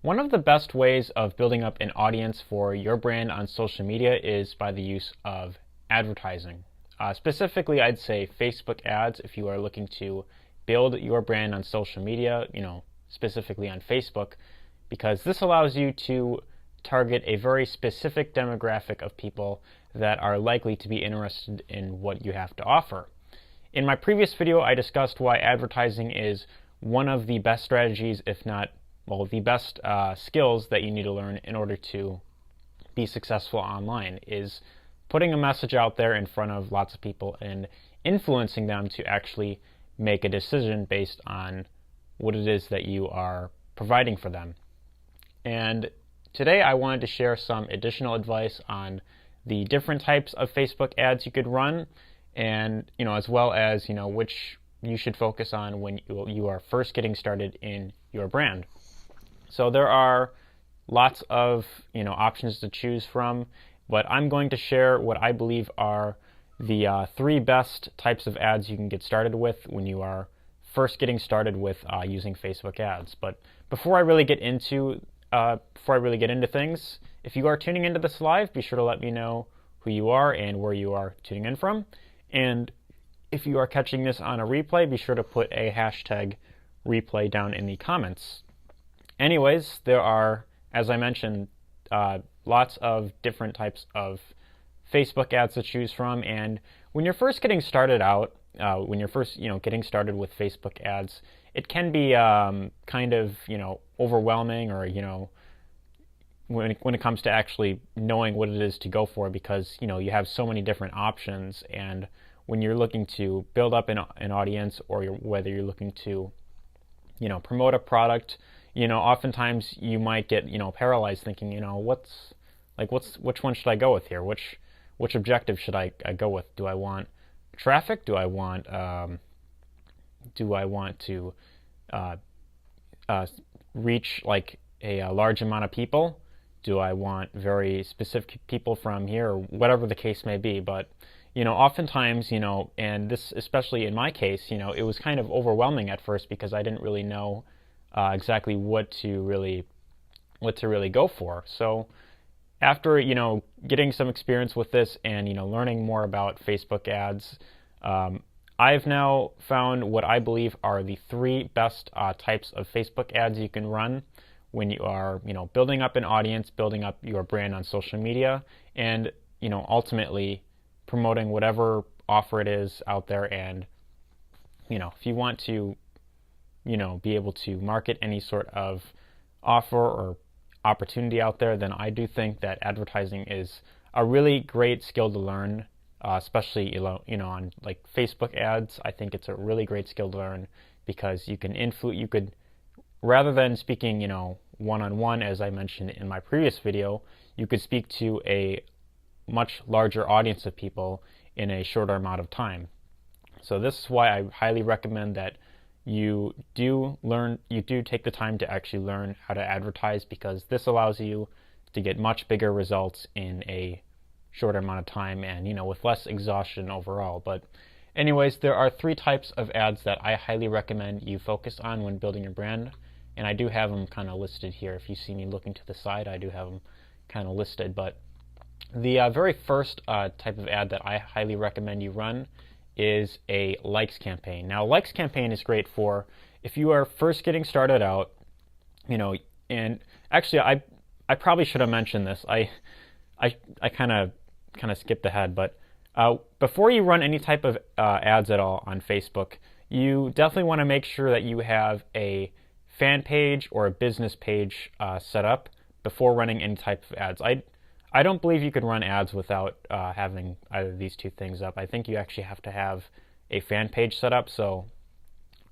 One of the best ways of building up an audience for your brand on social media is by the use of advertising. Specifically, I'd say Facebook ads if you are looking to build your brand on social media, specifically on Facebook, because this allows you to target a very specific demographic of people that are likely to be interested in what you have to offer. In my previous video, I discussed why advertising is one of the best strategies, if not, the best skills that you need to learn in order to be successful online, is putting a message out there in front of lots of people and influencing them to actually make a decision based on what it is that you are providing for them. And today I wanted to share some additional advice on the different types of Facebook ads you could run, and as well as which you should focus on when you are first getting started in your brand. So there are lots of options to choose from, but I'm going to share what I believe are the three best types of ads you can get started with when you are first getting started with using Facebook ads. But before I really get into things, if you are tuning into this live, be sure to let me know who you are and where you are tuning in from. And if you are catching this on a replay, be sure to put a hashtag replay down in the comments. Anyways, there are, as I mentioned, lots of different types of Facebook ads to choose from. And when you're first getting started out, getting started with Facebook ads, it can be kind of overwhelming, or when it comes to actually knowing what it is to go for, because you have so many different options. And when you're looking to build up an audience, or whether you're looking to promote a product, oftentimes you might get paralyzed thinking which one should I go with here, which objective should I go with? Do I want traffic? Do I want to reach like a large amount of people? Do I want very specific people from here, or whatever the case may be? But oftentimes, and this, especially in my case, it was kind of overwhelming at first because I didn't really know exactly what to really go for. So after getting some experience with this and learning more about Facebook ads, I've now found what I believe are the three best types of Facebook ads you can run when you are building up an audience, building up your brand on social media, and ultimately promoting whatever offer it is out there. And if you want to be able to market any sort of offer or opportunity out there, then I do think that advertising is a really great skill to learn, especially on like Facebook ads. I think it's a really great skill to learn because you could, rather than speaking one-on-one, as I mentioned in my previous video, you could speak to a much larger audience of people in a shorter amount of time. So this is why I highly recommend that you do take the time to actually learn how to advertise, because this allows you to get much bigger results in a shorter amount of time and with less exhaustion overall. But anyways, there are three types of ads that I highly recommend you focus on when building your brand, and I do have them kind of listed here. If you see me looking to the side, I do have them kind of listed. But the very first type of ad that I highly recommend you run is a likes campaign. Now, a likes campaign is great for if you are first getting started out, and actually I probably should have mentioned this. I kind of skipped ahead, but before you run any type of ads at all on Facebook, you definitely want to make sure that you have a fan page or a business page set up before running any type of ads. I don't believe you could run ads without having either of these two things up. I think you actually have to have a fan page set up. So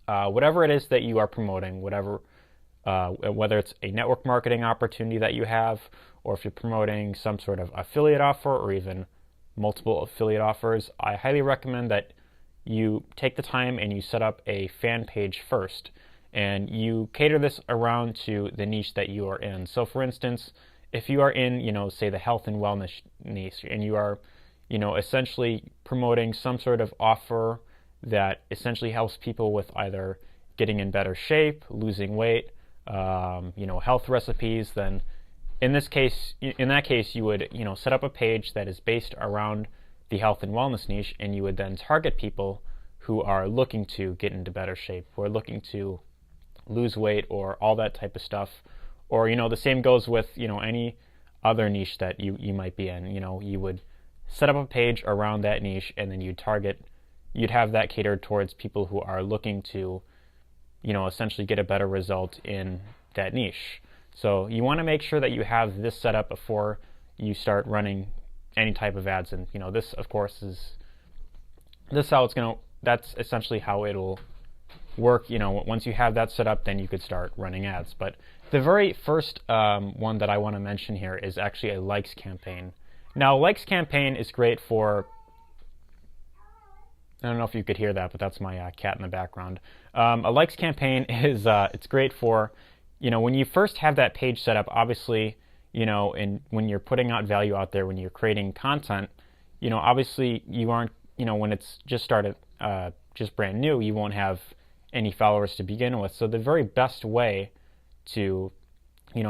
whatever it is that you are promoting, whether it's a network marketing opportunity that you have, or if you're promoting some sort of affiliate offer or even multiple affiliate offers, I highly recommend that you take the time and you set up a fan page first, and you cater this around to the niche that you are in. So for instance, if you are in, say the health and wellness niche, and you are, essentially promoting some sort of offer that essentially helps people with either getting in better shape, losing weight, health recipes, then in that case, you would, set up a page that is based around the health and wellness niche, and you would then target people who are looking to get into better shape, who are looking to lose weight, or all that type of stuff. Or, the same goes with, any other niche that you might be in. You would set up a page around that niche, and then you'd have that catered towards people who are looking to, essentially get a better result in that niche. So you want to make sure that you have this set up before you start running any type of ads. And, this, of course, that's essentially how it'll work. Once you have that set up, then you could start running ads. But the very first one that I want to mention here is actually a likes campaign. Now, likes campaign is great for, I don't know if you could hear that, but that's my cat in the background. A likes campaign is it's great for, when you first have that page set up, obviously, and when you're putting out value out there, when you're creating content, obviously you aren't, when it's just started, just brand new, you won't have any followers to begin with. So the very best way to,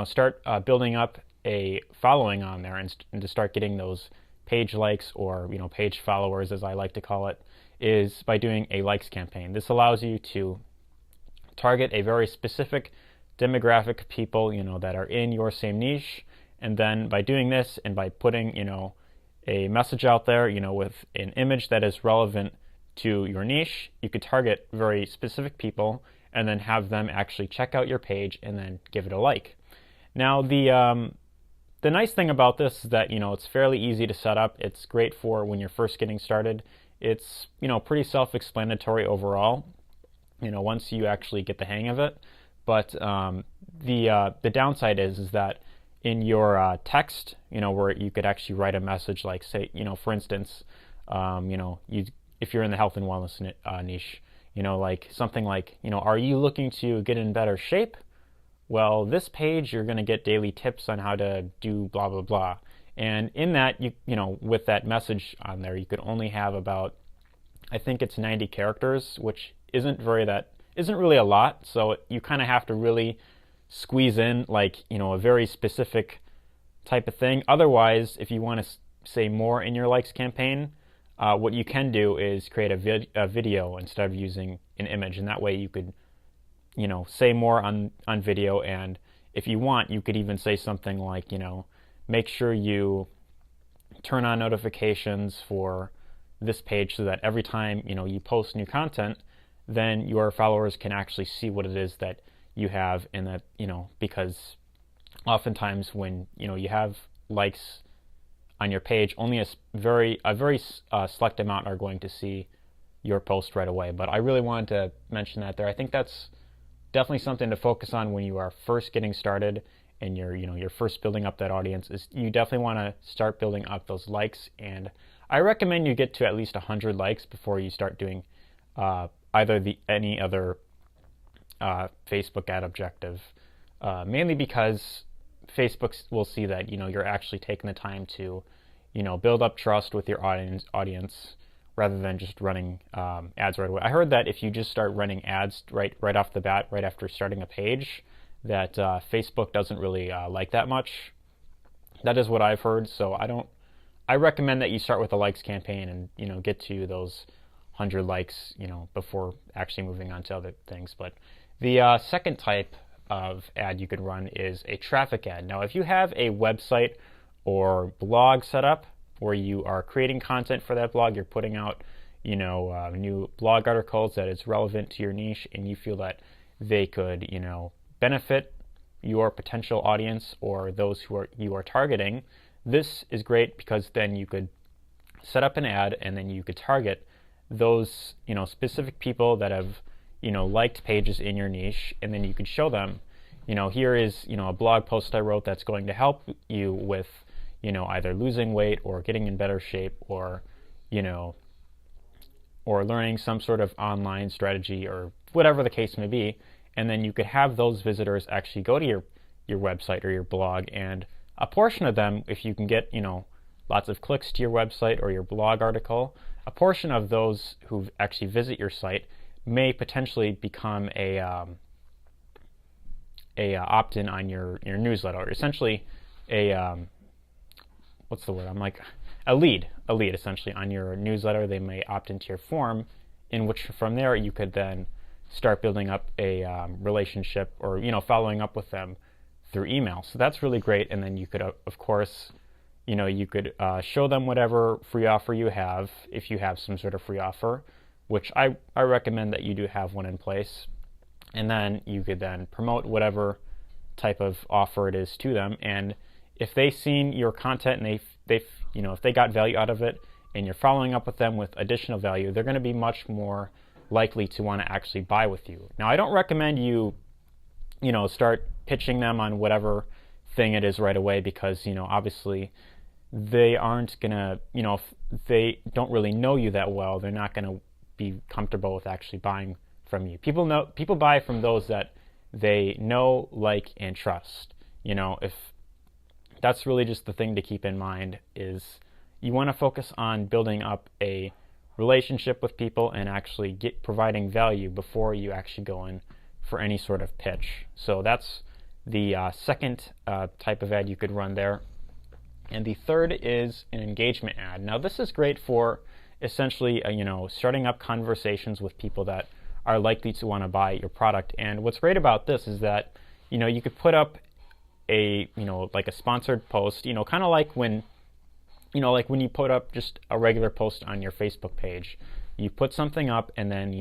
start building up a following on there and to start getting those page likes, or, page followers, as I like to call it, is by doing a likes campaign. This allows you to target a very specific demographic of people, that are in your same niche. And then by doing this, and by putting, a message out there, with an image that is relevant to your niche, you could target very specific people and then have them actually check out your page and then give it a like. Now, the nice thing about this is that, it's fairly easy to set up. It's great for when you're first getting started. It's, pretty self-explanatory overall, once you actually get the hang of it. But the downside is that in your text, where you could actually write a message like, say, for instance, if you're in the health and wellness niche, like something like, are you looking to get in better shape? Well, this page, you're going to get daily tips on how to do blah, blah, blah. And in that, with that message on there, you could only have about, I think it's 90 characters, which isn't really a lot. So you kind of have to really squeeze in, like, a very specific type of thing. Otherwise, if you want to say more in your likes campaign, what you can do is create a video instead of using an image, and that way you could, say more on video. And if you want, you could even say something like, make sure you turn on notifications for this page so that every time, you post new content, then your followers can actually see what it is that you have. And that, because oftentimes when, you have likes on your page, only a very select amount are going to see your post right away. But I really wanted to mention that there. I think that's definitely something to focus on when you are first getting started and you're first building up that audience. Is you definitely want to start building up those likes. And I recommend you get to at least 100 likes before you start doing any other Facebook ad objective. Mainly because Facebook will see that you're actually taking the time to build up trust with your audience rather than just running ads right away. I heard that if you just start running ads right off the bat, right after starting a page, that Facebook doesn't really like that much. That is what I've heard. So I recommend that you start with a likes campaign and get to those 100 likes before actually moving on to other things. But the second type of ad you could run is a traffic ad. Now, if you have a website or blog set up where you are creating content for that blog, you're putting out new blog articles that is relevant to your niche, and you feel that they could benefit your potential audience or those who you are targeting, this is great because then you could set up an ad and then you could target those specific people that have liked pages in your niche, and then you could show them here is a blog post I wrote that's going to help you with either losing weight or getting in better shape, or or learning some sort of online strategy, or whatever the case may be. And then you could have those visitors actually go to your website or your blog, and a portion of them, if you can get lots of clicks to your website or your blog article, a portion of those who actually visit your site may potentially become a opt-in on your newsletter, or essentially a what's the word? A lead essentially on your newsletter. They may opt into your form, in which from there you could then start building up a relationship, or following up with them through email. So that's really great. And then you could of course you could show them whatever free offer you have, if you have some sort of free offer, which I recommend that you do have one in place. And then you could then promote whatever type of offer it is to them. And if they've seen your content and if they got value out of it, and you're following up with them with additional value, they're going to be much more likely to want to actually buy with you. Now, I don't recommend you start pitching them on whatever thing it is right away, because obviously they aren't gonna, if they don't really know you that well, they're not gonna be comfortable with actually buying from you. People buy from those that they know, like, and trust. If that's really just the thing to keep in mind, is you want to focus on building up a relationship with people and actually providing value before you actually go in for any sort of pitch. So that's the second type of ad you could run there. And the third is an engagement ad. Now, this is great for essentially starting up conversations with people that are likely to want to buy your product. And what's great about this is that you could put up a like a sponsored post, kind of like when when you put up just a regular post on your Facebook page. You put something up, and then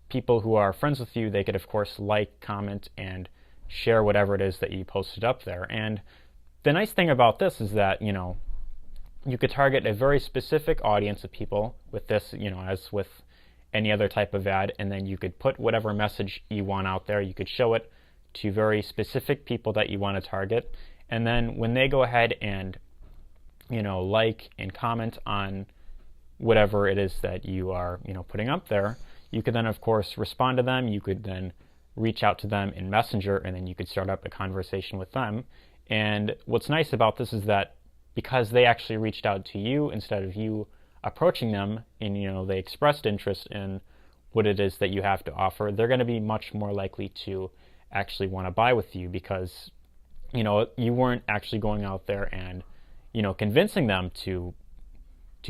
people who are friends with you, they could of course like, comment, and share whatever it is that you posted up there. And the nice thing about this is that you could target a very specific audience of people with this, as with any other type of ad, and then you could put whatever message you want out there. You could show it to very specific people that you want to target, and then when they go ahead and like and comment on whatever it is that you are putting up there, you could then of course respond to them. You could then reach out to them in Messenger, and then you could start up a conversation with them. And what's nice about this is that because they actually reached out to you instead of you approaching them, and they expressed interest in what it is that you have to offer, they're going to be much more likely to actually want to buy with you, because you weren't actually going out there and convincing them to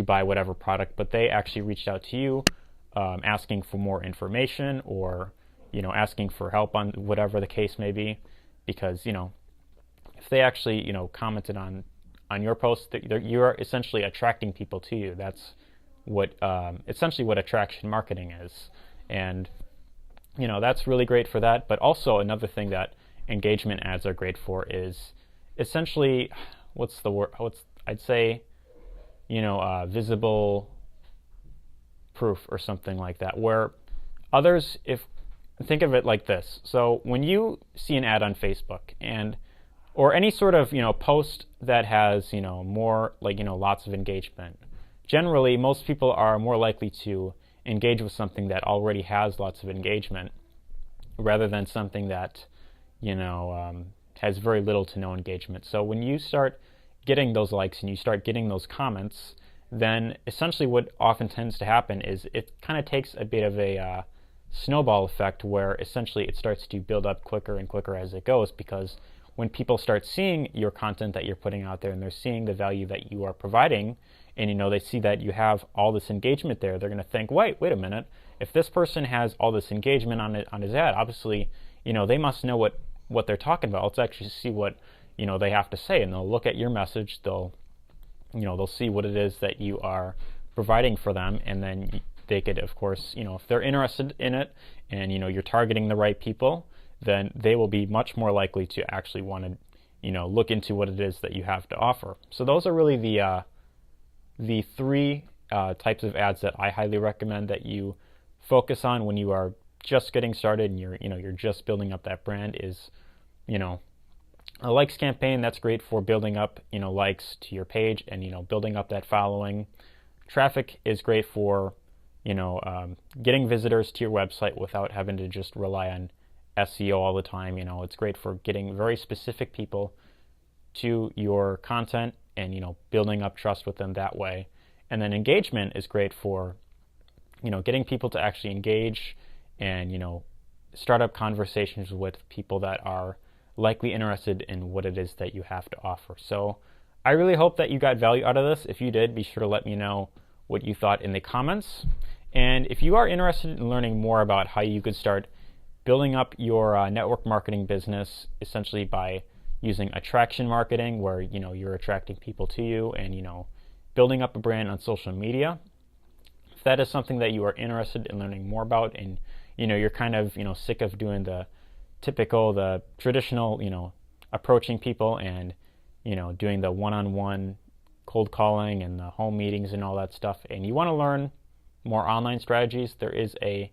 buy whatever product, but they actually reached out to you, asking for more information, or asking for help on whatever the case may be. Because if they actually commented on your post, you're essentially attracting people to you. That's what essentially what attraction marketing is. And that's really great for that. But also another thing that engagement ads are great for is essentially, I'd say visible proof or something like that, where others, think of it like this. So when you see an ad on Facebook, or any sort of post that has more lots of engagement, generally most people are more likely to engage with something that already has lots of engagement, rather than something that has very little to no engagement. So when you start getting those likes and you start getting those comments, then essentially what often tends to happen is it kind of takes a bit of a snowball effect, where essentially it starts to build up quicker and quicker as it goes. Because when people start seeing your content that you're putting out there, and they're seeing the value that you are providing, and they see that you have all this engagement there, they're going to think, wait a minute, if this person has all this engagement on his ad, obviously they must know what they're talking about. Let's actually see what they have to say. And they'll look at your message, they'll see what it is that you are providing for them, and then they could of course if they're interested in it, and you're targeting the right people, then they will be much more likely to actually want to look into what it is that you have to offer. So those are really the three types of ads that I highly recommend that you focus on when you are just getting started and you're just building up that brand. Is a likes campaign. That's great for building up likes to your page and building up that following. Traffic is great for getting visitors to your website without having to just rely on SEO all the time. It's great for getting very specific people to your content and building up trust with them that way. And then engagement is great for getting people to actually engage and start up conversations with people that are likely interested in what it is that you have to offer. So I really hope that you got value out of this. If you did, be sure to let me know what you thought in the comments. And if you are interested in learning more about how you could start building up your network marketing business, essentially by using attraction marketing, where you're attracting people to you and building up a brand on social media, if that is something that you are interested in learning more about, and you're kind of sick of doing the traditional approaching people and doing the one-on-one cold calling and the home meetings and all that stuff, and you want to learn more online strategies, there is a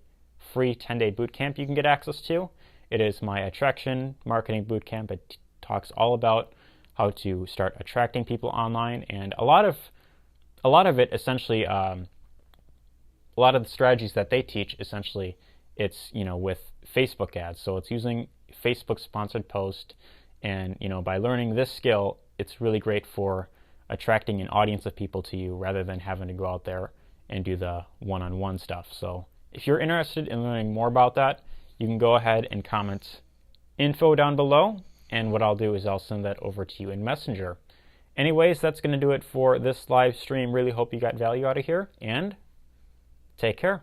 free 10-day bootcamp you can get access to. It is my attraction marketing bootcamp. It talks all about how to start attracting people online, and a lot of it essentially, a lot of the strategies that they teach, essentially, it's with Facebook ads. So it's using Facebook sponsored post, and by learning this skill, it's really great for attracting an audience of people to you rather than having to go out there and do the one-on-one stuff. So if you're interested in learning more about that, you can go ahead and comment info down below, and what I'll do is I'll send that over to you in Messenger. Anyways, that's going to do it for this live stream. Really hope you got value out of here, and take care.